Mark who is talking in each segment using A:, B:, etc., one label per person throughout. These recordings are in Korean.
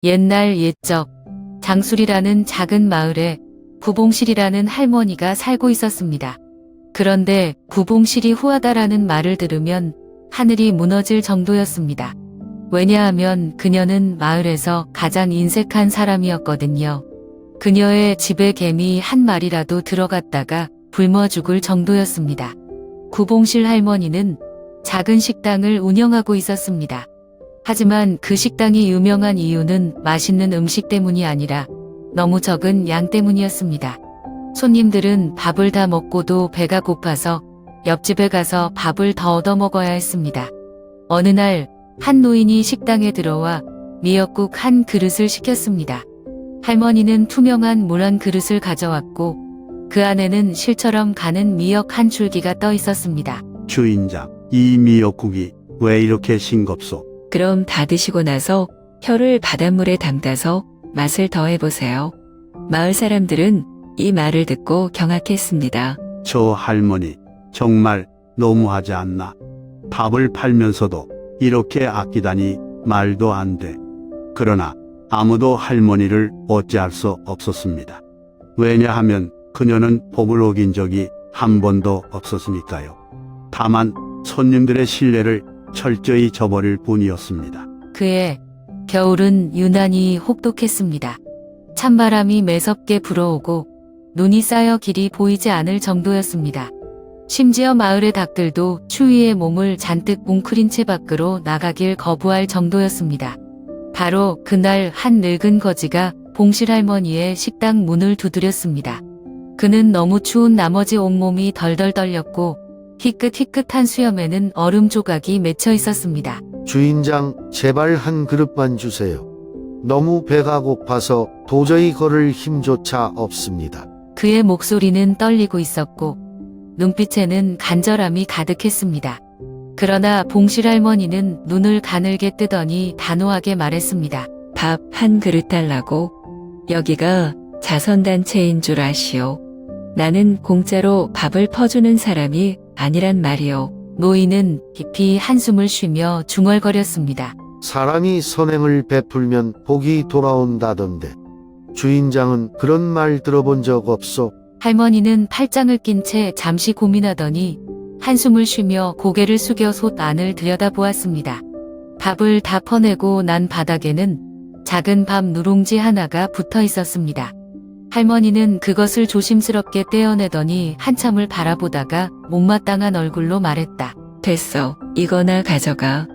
A: 옛날 옛적 장술이라는 작은 마을에 구봉실이라는 할머니가 살고 있었습니다. 그런데 구봉실이 후하다라는 말을 들으면 하늘이 무너질 정도였습니다. 왜냐하면 그녀는 마을에서 가장 인색한 사람이었거든요. 그녀의 집에 개미 한 마리라도 들어갔다가 굶어 죽을 정도였습니다. 구봉실 할머니는 작은 식당을 운영하고 있었습니다. 하지만 그 식당이 유명한 이유는 맛있는 음식 때문이 아니라 너무 적은 양 때문이었습니다. 손님들은 밥을 다 먹고도 배가 고파서 옆집에 가서 밥을 더 얻어 먹어야 했습니다. 어느 날 한 노인이 식당에 들어와 미역국 한 그릇을 시켰습니다. 할머니는 투명한 물 한 그릇을 가져왔고 그 안에는 실처럼 가는 미역 한 줄기가 떠 있었습니다.
B: 주인장, 이 미역국이 왜 이렇게 싱겁소?
C: 그럼 다 드시고 나서 혀를 바닷물에 담가서 맛을 더해보세요. 마을 사람들은 이 말을 듣고 경악했습니다.
B: 저 할머니 정말 너무하지 않나? 밥을 팔면서도 이렇게 아끼다니 말도 안 돼. 그러나 아무도 할머니를 어찌할 수 없었습니다. 왜냐하면 그녀는 법을 어긴 적이 한 번도 없었으니까요. 다만 손님들의 신뢰를 철저히 저버릴 뿐이었습니다.
A: 그해 겨울은 유난히 혹독했습니다. 찬바람이 매섭게 불어오고 눈이 쌓여 길이 보이지 않을 정도였습니다. 심지어 마을의 닭들도 추위에 몸을 잔뜩 뭉클인 채 밖으로 나가길 거부할 정도였습니다. 바로 그날 한 늙은 거지가 봉실 할머니의 식당 문을 두드렸습니다. 그는 너무 추운 나머지 온몸이 덜덜 떨렸고 희끗희끗한 수염에는 얼음 조각이 맺혀 있었습니다.
D: 주인장, 제발 한 그릇만 주세요. 너무 배가 고파서 도저히 걸을 힘조차 없습니다.
A: 그의 목소리는 떨리고 있었고 눈빛에는 간절함이 가득했습니다. 그러나 봉실 할머니는 눈을 가늘게 뜨더니 단호하게 말했습니다.
C: 밥 한 그릇 달라고? 여기가 자선단체인 줄 아시오. 나는 공짜로 밥을 퍼주는 사람이 아니란 말이오.
A: 노인은 깊이 한숨을 쉬며 중얼거렸습니다.
D: 사람이 선행을 베풀면 복이 돌아온다던데. 주인장은 그런 말 들어본 적 없소?
A: 할머니는 팔짱을 낀 채 잠시 고민하더니 한숨을 쉬며 고개를 숙여 솥 안을 들여다보았습니다. 밥을 다 퍼내고 난 바닥에는 작은 밥 누룽지 하나가 붙어 있었습니다. 할머니는 그것을 조심스럽게 떼어내더니 한참을 바라보다가 못마땅한 얼굴로 말했다.
C: 됐어. 이거나 가져가.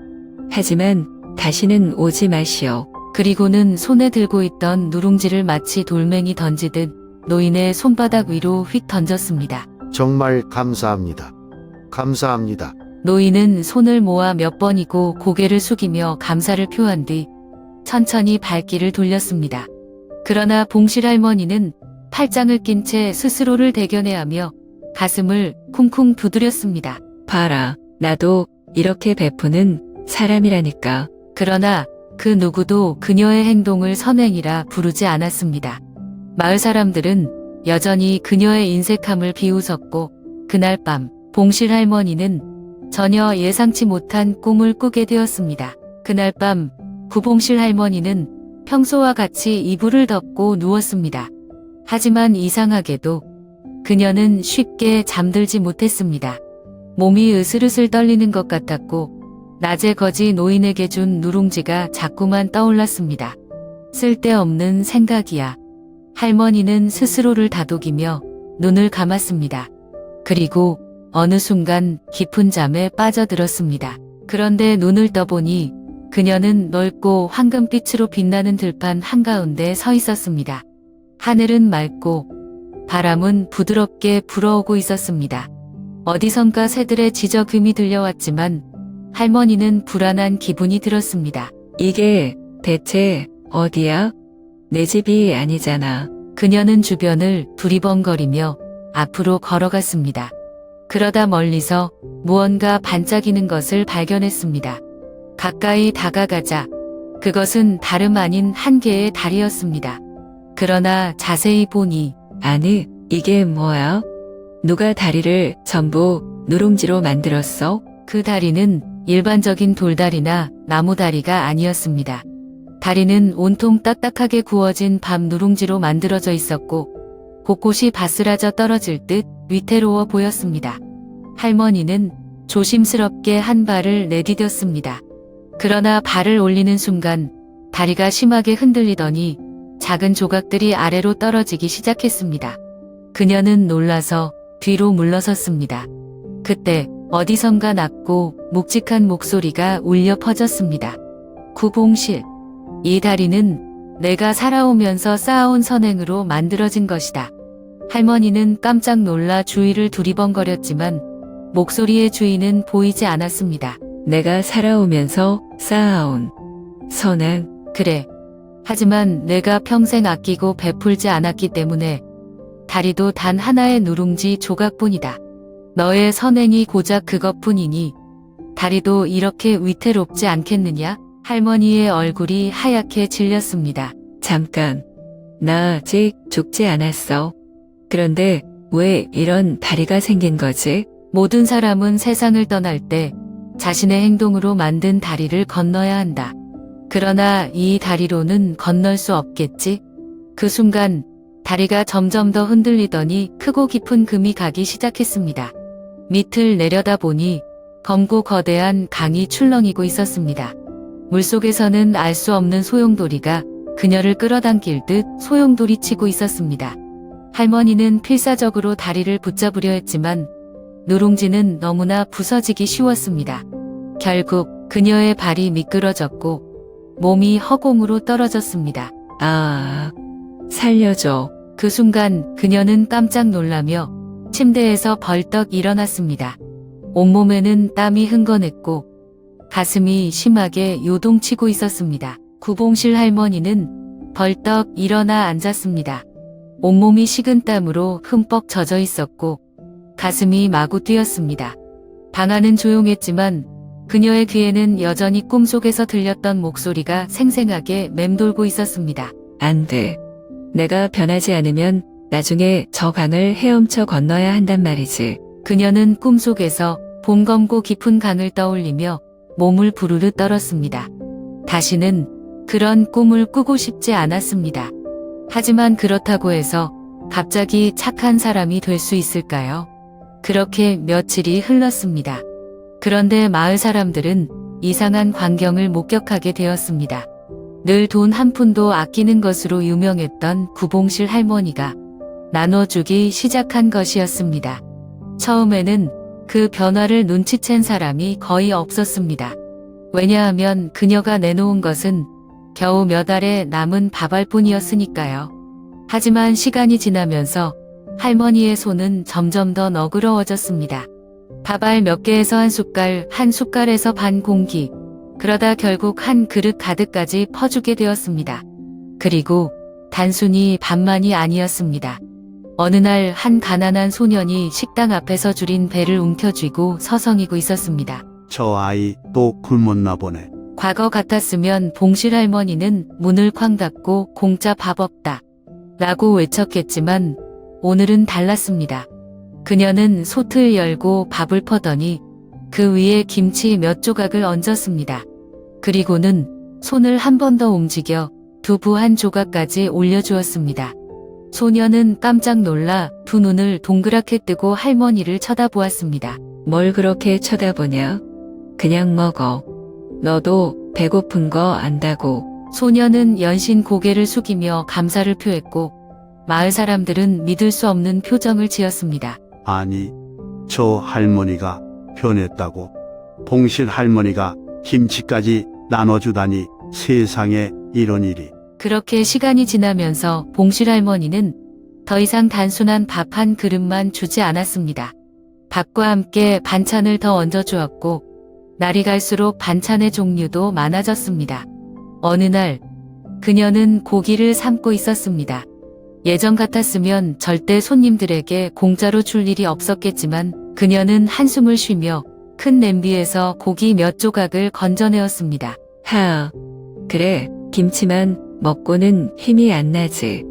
C: 하지만 다시는 오지 마시오.
A: 그리고는 손에 들고 있던 누룽지를 마치 돌멩이 던지듯 노인의 손바닥 위로 휙 던졌습니다.
D: 정말 감사합니다. 감사합니다.
A: 노인은 손을 모아 몇 번이고 고개를 숙이며 감사를 표한 뒤 천천히 발길을 돌렸습니다. 그러나 봉실 할머니는 팔짱을 낀 채 스스로를 대견해하며 가슴을 쿵쿵 두드렸습니다.
C: 봐라. 나도 이렇게 베푸는 사람이라니까.
A: 그러나 그 누구도 그녀의 행동을 선행이라 부르지 않았습니다. 마을 사람들은 여전히 그녀의 인색함을 비웃었고 그날 밤 봉실 할머니는 전혀 예상치 못한 꿈을 꾸게 되었습니다. 그날 밤 구봉실 할머니는 평소와 같이 이불을 덮고 누웠습니다. 하지만 이상하게도 그녀는 쉽게 잠들지 못했습니다. 몸이 으슬으슬 떨리는 것 같았고 낮에 거지 노인에게 준 누룽지가 자꾸만 떠올랐습니다. 쓸데없는 생각이야. 할머니는 스스로를 다독이며 눈을 감았습니다. 그리고 어느 순간 깊은 잠에 빠져들었습니다. 그런데 눈을 떠보니 그녀는 넓고 황금빛으로 빛나는 들판 한가운데 서 있었습니다. 하늘은 맑고 바람은 부드럽게 불어오고 있었습니다. 어디선가 새들의 지저귀이 들려왔지만 할머니는 불안한 기분이 들었습니다.
C: 이게 대체 어디야? 내 집이 아니잖아.
A: 그녀는 주변을 두리번거리며 앞으로 걸어갔습니다. 그러다 멀리서 무언가 반짝이는 것을 발견했습니다. 가까이 다가가자 그것은 다름 아닌 한 개의 달이었습니다. 그러나 자세히 보니
C: 아니, 이게 뭐야? 누가 다리를 전부 누룽지로 만들었어?
A: 그 다리는 일반적인 돌다리나 나무다리가 아니었습니다. 다리는 온통 딱딱하게 구워진 밤 누룽지로 만들어져 있었고 곳곳이 바스라져 떨어질 듯 위태로워 보였습니다. 할머니는 조심스럽게 한 발을 내디뎠습니다. 그러나 발을 올리는 순간 다리가 심하게 흔들리더니 작은 조각들이 아래로 떨어지기 시작했습니다. 그녀는 놀라서 뒤로 물러섰습니다. 그때 어디선가 낮고 묵직한 목소리가 울려 퍼졌습니다. 구봉실, 이 다리는 내가 살아오면서 쌓아온 선행으로 만들어진 것이다. 할머니는 깜짝 놀라 주위를 두리번거렸지만 목소리의 주인은 보이지 않았습니다.
C: 내가 살아오면서 쌓아온 선행.
A: 그래. 하지만 내가 평생 아끼고 베풀지 않았기 때문에 다리도 단 하나의 누룽지 조각뿐이다. 너의 선행이 고작 그것뿐이니 다리도 이렇게 위태롭지 않겠느냐? 할머니의 얼굴이 하얗게 질렸습니다.
C: 잠깐. 나 아직 죽지 않았어. 그런데 왜 이런 다리가 생긴 거지?
A: 모든 사람은 세상을 떠날 때 자신의 행동으로 만든 다리를 건너야 한다. 그러나 이 다리로는 건널 수 없겠지? 그 순간 다리가 점점 더 흔들리더니 크고 깊은 금이 가기 시작했습니다. 밑을 내려다보니 검고 거대한 강이 출렁이고 있었습니다. 물속에서는 알 수 없는 소용돌이가 그녀를 끌어당길 듯 소용돌이 치고 있었습니다. 할머니는 필사적으로 다리를 붙잡으려 했지만 누룽지는 너무나 부서지기 쉬웠습니다. 결국 그녀의 발이 미끄러졌고 몸이 허공으로 떨어졌습니다.
C: 아, 살려줘.
A: 그 순간 그녀는 깜짝 놀라며 침대에서 벌떡 일어났습니다. 온몸에는 땀이 흥건했고 가슴이 심하게 요동치고 있었습니다. 구봉실 할머니는 벌떡 일어나 앉았습니다. 온몸이 식은땀으로 흠뻑 젖어 있었고 가슴이 마구 뛰었습니다. 방 안은 조용했지만 그녀의 귀에는 여전히 꿈속에서 들렸던 목소리가 생생하게 맴돌고 있었습니다.
C: 안 돼. 내가 변하지 않으면 나중에 저 강을 헤엄쳐 건너야 한단 말이지.
A: 그녀는 꿈속에서 봄검고 깊은 강을 떠올리며 몸을 부르르 떨었습니다. 다시는 그런 꿈을 꾸고 싶지 않았습니다. 하지만 그렇다고 해서 갑자기 착한 사람이 될 수 있을까요? 그렇게 며칠이 흘렀습니다. 그런데 마을 사람들은 이상한 광경을 목격하게 되었습니다. 늘 돈 한 푼도 아끼는 것으로 유명했던 구봉실 할머니가 나눠주기 시작한 것이었습니다. 처음에는 그 변화를 눈치챈 사람이 거의 없었습니다. 왜냐하면 그녀가 내놓은 것은 겨우 몇 알의 남은 밥알 뿐이었으니까요. 하지만 시간이 지나면서 할머니의 손은 점점 더 너그러워졌습니다. 밥알 몇 개에서 한 숟갈에서 반 공기, 그러다 결국 한 그릇 가득까지 퍼주게 되었습니다. 그리고 단순히 밥만이 아니었습니다. 어느 날 한 가난한 소년이 식당 앞에서 줄인 배를 움켜쥐고 서성이고 있었습니다.
B: 저 아이 또 굶었나 보네.
A: 과거 같았으면 봉실 할머니는 문을 쾅 닫고 공짜 밥 없다 라고 외쳤겠지만 오늘은 달랐습니다. 그녀는 솥을 열고 밥을 퍼더니 그 위에 김치 몇 조각을 얹었습니다. 그리고는 손을 한 번 더 움직여 두부 한 조각까지 올려주었습니다. 소녀는 깜짝 놀라 두 눈을 동그랗게 뜨고 할머니를 쳐다보았습니다.
C: 뭘 그렇게 쳐다보냐? 그냥 먹어. 너도 배고픈 거 안다고.
A: 소녀는 연신 고개를 숙이며 감사를 표했고 마을 사람들은 믿을 수 없는 표정을 지었습니다.
B: 아니, 저 할머니가 변했다고. 봉실 할머니가 김치까지 나눠주다니 세상에 이런 일이.
A: 그렇게 시간이 지나면서 봉실 할머니는 더 이상 단순한 밥 한 그릇만 주지 않았습니다. 밥과 함께 반찬을 더 얹어주었고 날이 갈수록 반찬의 종류도 많아졌습니다. 어느 날 그녀는 고기를 삶고 있었습니다. 예전 같았으면 절대 손님들에게 공짜로 줄 일이 없었겠지만 그녀는 한숨을 쉬며 큰 냄비에서 고기 몇 조각을 건져내었습니다.
C: 그래, 김치만 먹고는 힘이 안 나지.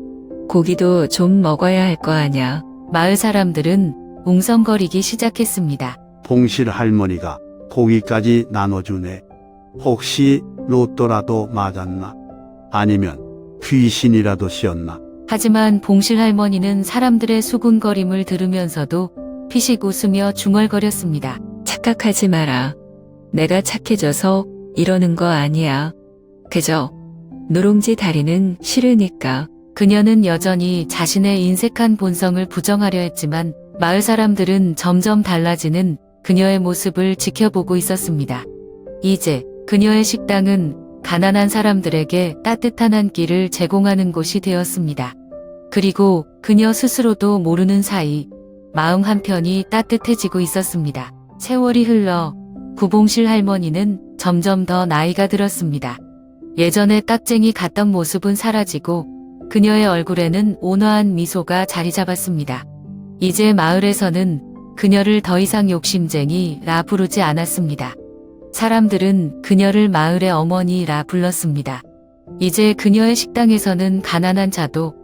C: 고기도 좀 먹어야 할 거 아냐.
A: 마을 사람들은 웅성거리기 시작했습니다.
B: 봉실 할머니가 고기까지 나눠주네. 혹시 로또라도 맞았나? 아니면 귀신이라도 씌었나?
A: 하지만 봉실 할머니는 사람들의 수군거림을 들으면서도 피식 웃으며 중얼거렸습니다.
C: 착각하지 마라. 내가 착해져서 이러는 거 아니야. 그저 누룽지 다리는 싫으니까.
A: 그녀는 여전히 자신의 인색한 본성을 부정하려 했지만 마을 사람들은 점점 달라지는 그녀의 모습을 지켜보고 있었습니다. 이제 그녀의 식당은 가난한 사람들에게 따뜻한 한 끼를 제공하는 곳이 되었습니다. 그리고 그녀 스스로도 모르는 사이 마음 한편이 따뜻해지고 있었습니다. 세월이 흘러 구봉실 할머니는 점점 더 나이가 들었습니다. 예전에 깍쟁이 같던 모습은 사라지고 그녀의 얼굴에는 온화한 미소가 자리 잡았습니다. 이제 마을에서는 그녀를 더 이상 욕심쟁이라 부르지 않았습니다. 사람들은 그녀를 마을의 어머니라 불렀습니다. 이제 그녀의 식당에서는 가난한 자도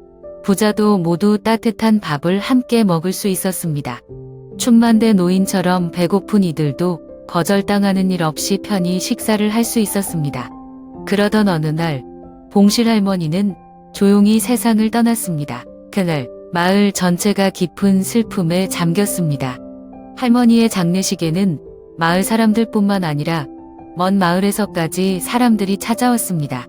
A: 부자도 모두 따뜻한 밥을 함께 먹을 수 있었습니다. 충만대 노인처럼 배고픈 이들도 거절당하는 일 없이 편히 식사를 할 수 있었습니다. 그러던 어느 날 봉실 할머니는 조용히 세상을 떠났습니다. 그날 마을 전체가 깊은 슬픔에 잠겼습니다. 할머니의 장례식에는 마을 사람들뿐만 아니라 먼 마을에서까지 사람들이 찾아왔습니다.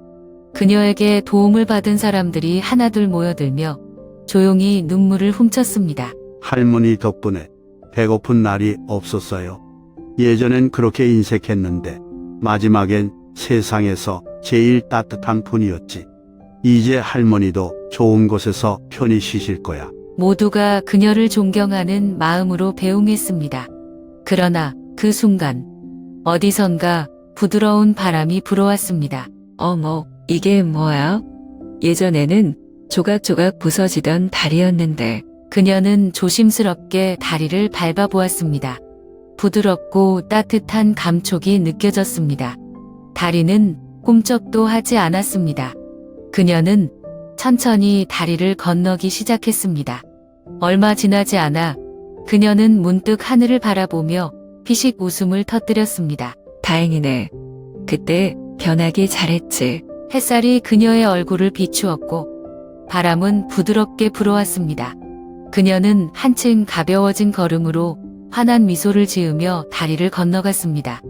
A: 그녀에게 도움을 받은 사람들이 하나둘 모여들며 조용히 눈물을 훔쳤습니다.
B: 할머니 덕분에 배고픈 날이 없었어요. 예전엔 그렇게 인색했는데 마지막엔 세상에서 제일 따뜻한 분이었지. 이제 할머니도 좋은 곳에서 편히 쉬실 거야.
A: 모두가 그녀를 존경하는 마음으로 배웅했습니다. 그러나 그 순간 어디선가 부드러운 바람이 불어왔습니다.
C: 어머, 이게 뭐야? 예전에는 조각조각 부서지던 다리였는데.
A: 그녀는 조심스럽게 다리를 밟아보았습니다. 부드럽고 따뜻한 감촉이 느껴졌습니다. 다리는 꿈쩍도 하지 않았습니다. 그녀는 천천히 다리를 건너기 시작했습니다. 얼마 지나지 않아 그녀는 문득 하늘을 바라보며 피식 웃음을 터뜨렸습니다.
C: 다행이네. 그때 변하기 잘했지.
A: 햇살이 그녀의 얼굴을 비추었고 바람은 부드럽게 불어왔습니다. 그녀는 한층 가벼워진 걸음으로 환한 미소를 지으며 다리를 건너갔습니다.